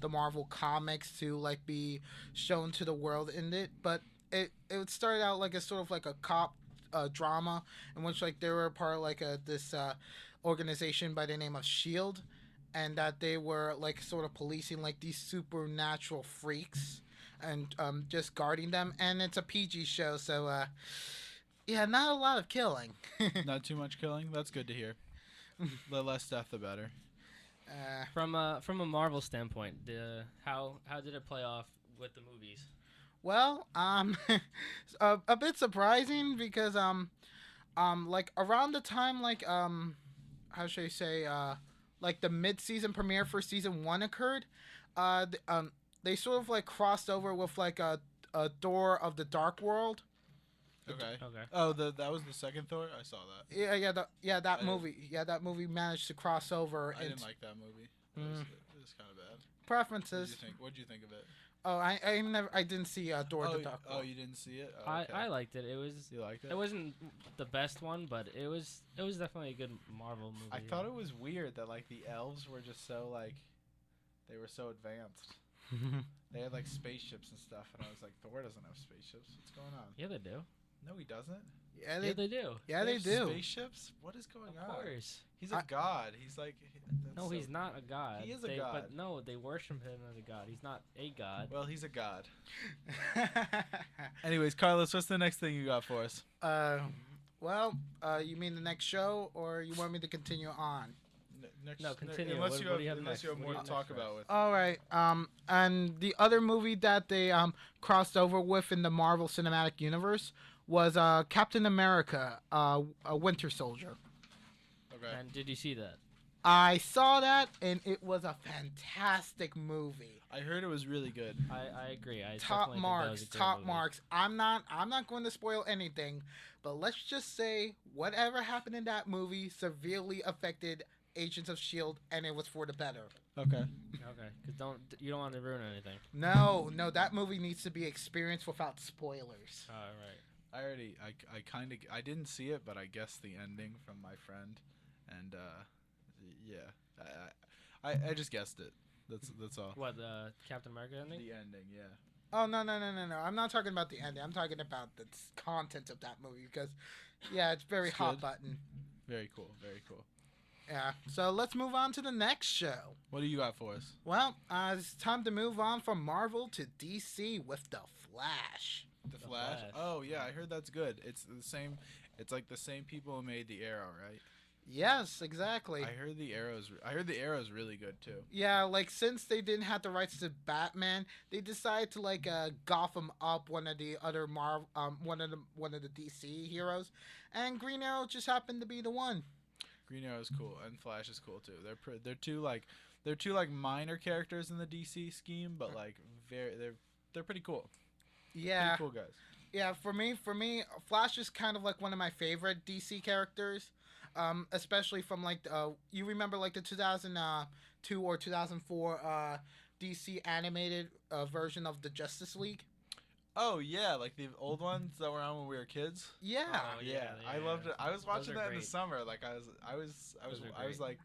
the Marvel comics to like be shown to the world in it. But it started out like a sort of like a cop drama in which like they were part of like this organization by the name of Shield, and that they were like sort of policing like these supernatural freaks and just guarding them. And it's a PG show, so yeah, not a lot of killing. Not too much killing. That's good to hear. The less death, the better. From a Marvel standpoint, how did it play off with the movies? Well, a bit surprising because like around the time like how should I say like the mid-season premiere for season 1 occurred, they sort of like crossed over with like a Door of the Dark World. Okay. Okay. Oh, that was the second Thor. I saw that. That movie managed to cross over. I didn't like that movie. It was kind of bad. Preferences. What did you think of it? Oh, I didn't see Door of the Dark World. Oh, you didn't see it? Oh, okay. I liked it. It was. You liked it? It wasn't the best one, but it was definitely a good Marvel movie. I thought it was weird that like the elves were just so like they were so advanced. They had like spaceships and stuff, and I was like, Thor doesn't have spaceships. What's going on? Yeah, they do. No, he doesn't. Yeah, They they do. Yeah, They they have do. Spaceships? What is going Of on? course. He's a god. He's like. No, he's not a god. He is a god. god. But no, they worship him as a god. He's not a god. Well, he's a god. Anyways, Carlos, what's the next thing you got for us? Well, you mean the next show, or you want me to continue on? No, continue. Unless What you do have, you have unless next? you have What do more you to have talk next, about with. All right. And the other movie that they crossed over with in the Marvel Cinematic Universe was Captain America, a Winter Soldier. Okay. And did you see that? I saw that, and it was a fantastic movie. I heard it was really good. I agree. I Top definitely think that was marks, a great top movie. marks. I'm not going to spoil anything, but let's just say whatever happened in that movie severely affected Agents of Shield, and it was for the better. Okay. Okay, because you don't want to ruin anything. No, that movie needs to be experienced without spoilers. All right. I didn't see it, but I guessed the ending from my friend, and yeah, I just guessed it. That's all. What, the Captain America ending? The ending, yeah. Oh, no. I'm not talking about the ending. I'm talking about the content of that movie because, yeah, it's very It's hot good. button. Very cool. Very cool. Yeah, so let's move on to the next show. What do you got for us? Well, it's time to move on from Marvel to DC with The Flash. The Flash? Flash. Oh yeah, I heard that's good. It's the same. It's like the same people who made the Arrow, right? Yes, exactly. I heard the Arrow's really good too. Yeah, like since they didn't have the rights to Batman, they decided to like Gotham up one of the other one of the DC heroes, and Green Arrow just happened to be the one. Green Arrow's cool, and Flash is cool too. They're two like minor characters in the DC scheme, but like they're pretty cool. Yeah, Pretty cool guys. yeah. For me, Flash is kind of like one of my favorite DC characters, especially from like you remember like the 2002 or 2004 DC animated version of the Justice League. Oh yeah, like the old ones that were on when we were kids. Yeah. Oh, Yeah, yeah, I loved it. I was Those watching are that in the great. summer. Like I was are like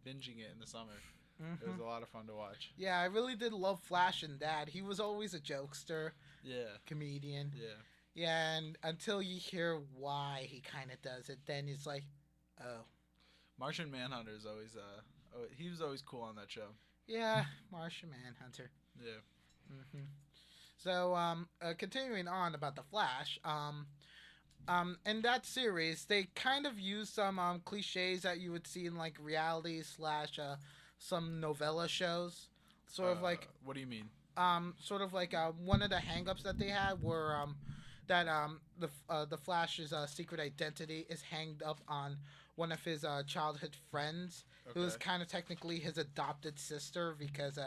binging it in the summer. It was a lot of fun to watch. Yeah, I really did love Flash and that. He was always a jokester, Yeah, comedian. yeah. Yeah, and until you hear why he kind of does it, then it's like, oh. Martian Manhunter is always he was always cool on that show. Yeah, Martian Manhunter. Yeah. So, continuing on about the Flash, in that series, they kind of use some cliches that you would see in like reality slash some novella shows. Sort of like What do you mean? sort of like one of the hangups that they had were that the Flash's secret identity is hanged up on one of his childhood friends, who is Okay. kind of technically his adopted sister because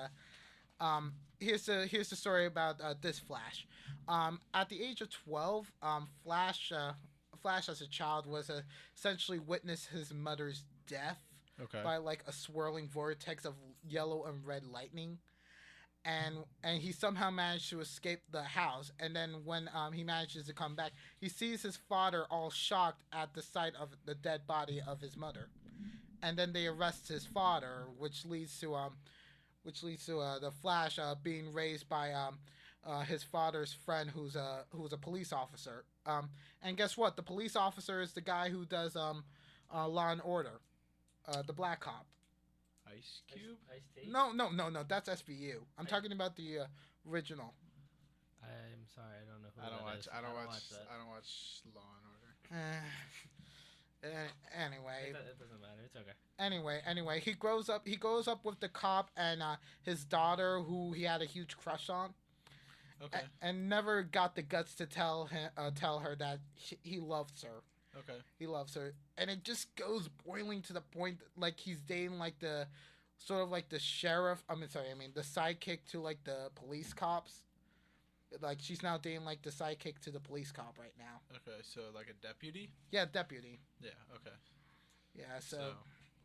here's the story about this Flash. At the age of 12, Flash as a child was essentially witnessed his mother's death Okay. by like a swirling vortex of yellow and red lightning. And he somehow managed to escape the house. And then when he manages to come back, he sees his father all shocked at the sight of the dead body of his mother. And then they arrest his father, which leads to which leads to the Flash being raised by his father's friend, who's a police officer. And guess what? The police officer is the guy who does Law and Order, the black cop. Ice Cube. Ice-T? No. That's SVU. I'm talking about the original. I'm sorry, I don't know who I don't that watch. is. I don't watch. that. I don't watch Law and Order. Anyway, It doesn't matter. It's okay. anyway, he grows up. He grows up with the cop and his daughter, who he had a huge crush on, Okay. and never got the guts to tell her that he loves her. Okay. He loves her, and it just goes boiling to the point that, like, he's dating like the sort of like the sheriff. I mean, the sidekick to like the police cops. Like, she's now dating like the sidekick to the police cop right now. Okay. So like a deputy. Yeah, deputy. Yeah. Okay. Yeah, So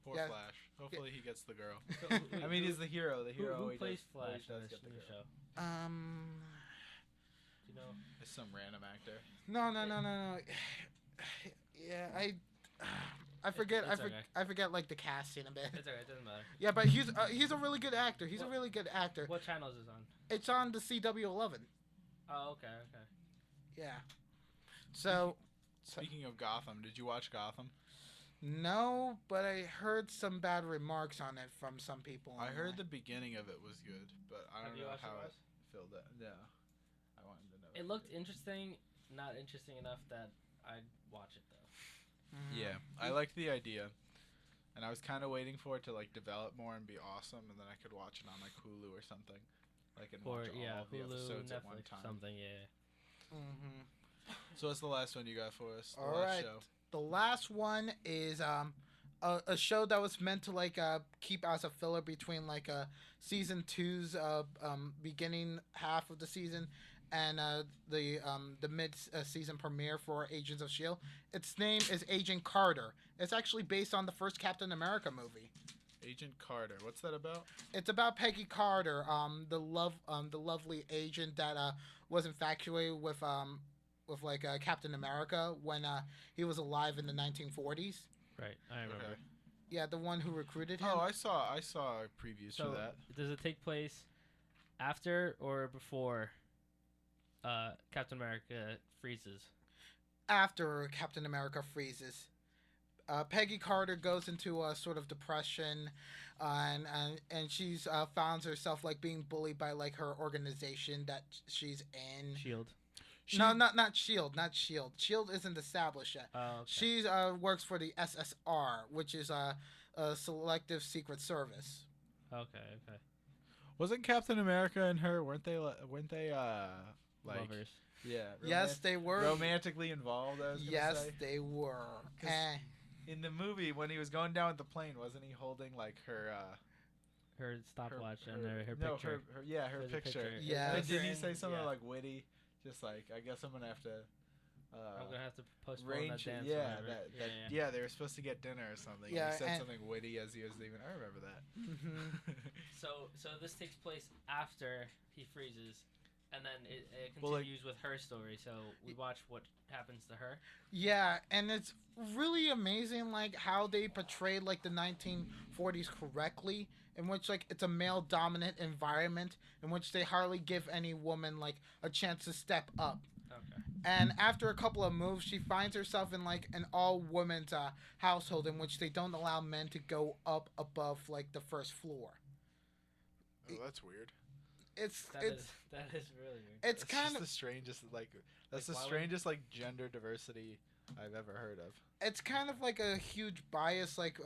poor yeah. Flash. Hopefully he gets the girl. So, I mean, he's the hero. The hero. Who always plays does- Flash always on does this get the new girl. show? Do you know? It's some random actor. No. Yeah, I forget. It's okay. I forget like the casting a bit. It's okay. It doesn't matter. Yeah, but he's a really good actor. He's a really good actor. What channel is this on? It's on the CW11. Oh, okay. Yeah. So Speaking of Gotham, did you watch Gotham? no, but I heard some bad remarks on it from some people. I heard online. the beginning of it was good, but I Have don't you know watched how it, it Wes? filled it. Yeah. I wanted to know. It looked interesting, not interesting enough that I'd watch it though. Mhm. Yeah, I liked the idea, and I was kind of waiting for it to like develop more and be awesome, and then I could watch it on like Hulu or something, like and Or watch all of the Hulu, episodes Netflix, at one time. something. Yeah. Mhm. So what's the last one you got for us? The All last right. show. The last one is a show that was meant to like keep as a filler between like season 2's beginning half of the season and the mid season premiere for Agents of Shield. Its name is Agent Carter. It's actually based on the first Captain America movie. Agent Carter. What's that about? It's about Peggy Carter, the lovely agent that was infatuated with like Captain America when he was alive in the 1940s. Right. I remember. Okay. Yeah, the one who recruited him. Oh, I saw previews So for that. does it take place after or before Captain America freezes? After Captain America freezes. Peggy Carter goes into a sort of depression, and she's found herself like being bullied by like her organization that she's in. Shield. No, not Shield, not Shield. Shield isn't established yet. Oh, okay. She works for the SSR, which is a selective secret service. Okay. Wasn't Captain America and her? Weren't they like Lovers. yeah? Yes, they were. romantically involved. I was gonna Yes, say. they were. 'Cause in the movie, when he was going down with the plane, wasn't he holding like her? Her stopwatch and her no, picture. her There's a picture. picture. Yeah. And didn't he And- say something yeah. like witty? Just like, I guess I'm gonna have to. I'm gonna have to postpone that Range, dance. or yeah, whatever. that, yeah. they were supposed to get dinner or something. Yeah, he said and- something witty as he was leaving. I remember that. Mhm. So this takes place after he freezes, and then it Well, like- continues with her story. So we watch what happens to her. Yeah, and it's really amazing like how they portrayed like the 1940s correctly, in which like it's a male dominant environment in which they hardly give any woman like a chance to step up. Okay. And after a couple of moves, she finds herself in like an all women's household in which they don't allow men to go up above like the first floor. Oh, that's weird. It's That it's is really weird. it's That's kind just of the strangest that's Like, the why would- strangest like gender diversity I've ever heard of. it's kind of like a huge bias like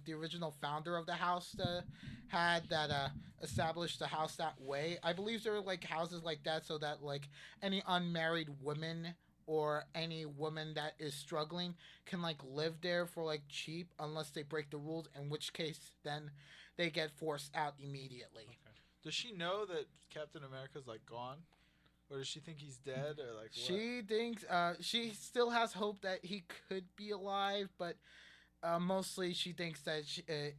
the original founder of the house had that established the house that way. I believe there were like houses like that so that like any unmarried women or any woman that is struggling can like live there for like cheap unless they break the rules, in which case then they get forced out immediately. Does she know that Captain America's like gone, or does she think he's dead, or like what? She thinks she still has hope that he could be alive, but mostly she thinks that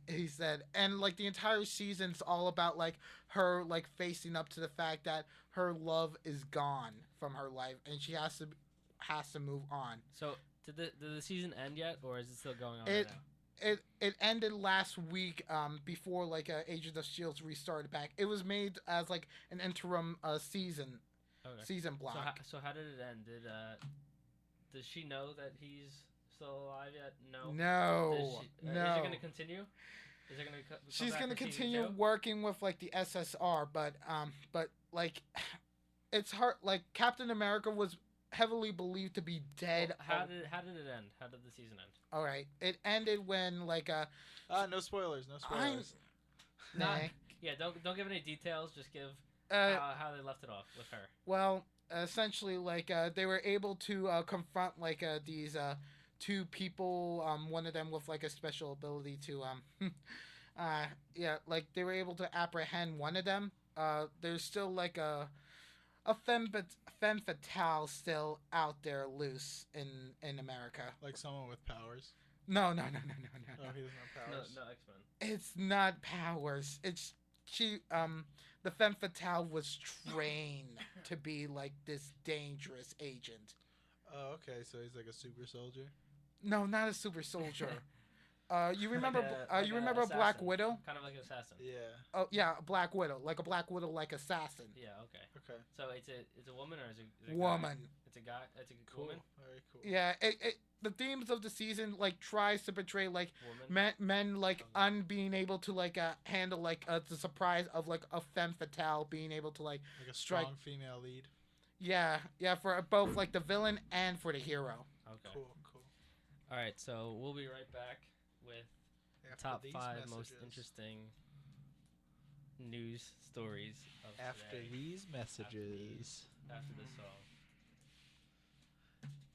he's dead. And like the entire season's all about like her like facing up to the fact that her love is gone from her life and she has to move on. So did the season end yet, or is it still going on It- right now? it ended last week before like Agents of Shield restarted back. It was made as like an interim Okay. season So block. so how did it end? Does she know that he's still alive yet? No. No, Is no. it gonna continue? Is it gonna come She's back gonna for season continue two? working with like the SSR, but like it's hard. Like Captain America was heavily believed to be dead. Well, how did it end? How did the season end? All right, it ended when like No spoilers. No spoilers. Not nah, yeah. Don't give any details. Just give uh how they left it off with her. well essentially like they were able to confront like these two people, one of them with like a special ability to yeah, like they were able to apprehend one of them. There's still like femme fatale still out there loose in America. Like someone with powers. No. Oh, he doesn't have No, powers. no X Men. It's not powers. It's she the femme fatale was trained to be like this dangerous agent. Oh, okay. So he's like a super soldier. No, not a super soldier. You remember Like you a remember Black assassin. Widow? Kind of like an assassin. Yeah. Oh yeah, Black Widow, like a Black Widow like assassin. Yeah. Okay. Okay. So it's a woman or is it a guy? Woman. It's a guy. It's a Cool. woman. Very cool. Yeah, the themes of the season like tries to portray like Woman. men like being able to like handle like the surprise of like a femme fatale being able to like Like a strike. strong female lead. Yeah for both like the villain and for the hero. Okay. Cool. All right. So we'll be right back with After top these 5 most messages. interesting news stories of After today. these messages. After this song.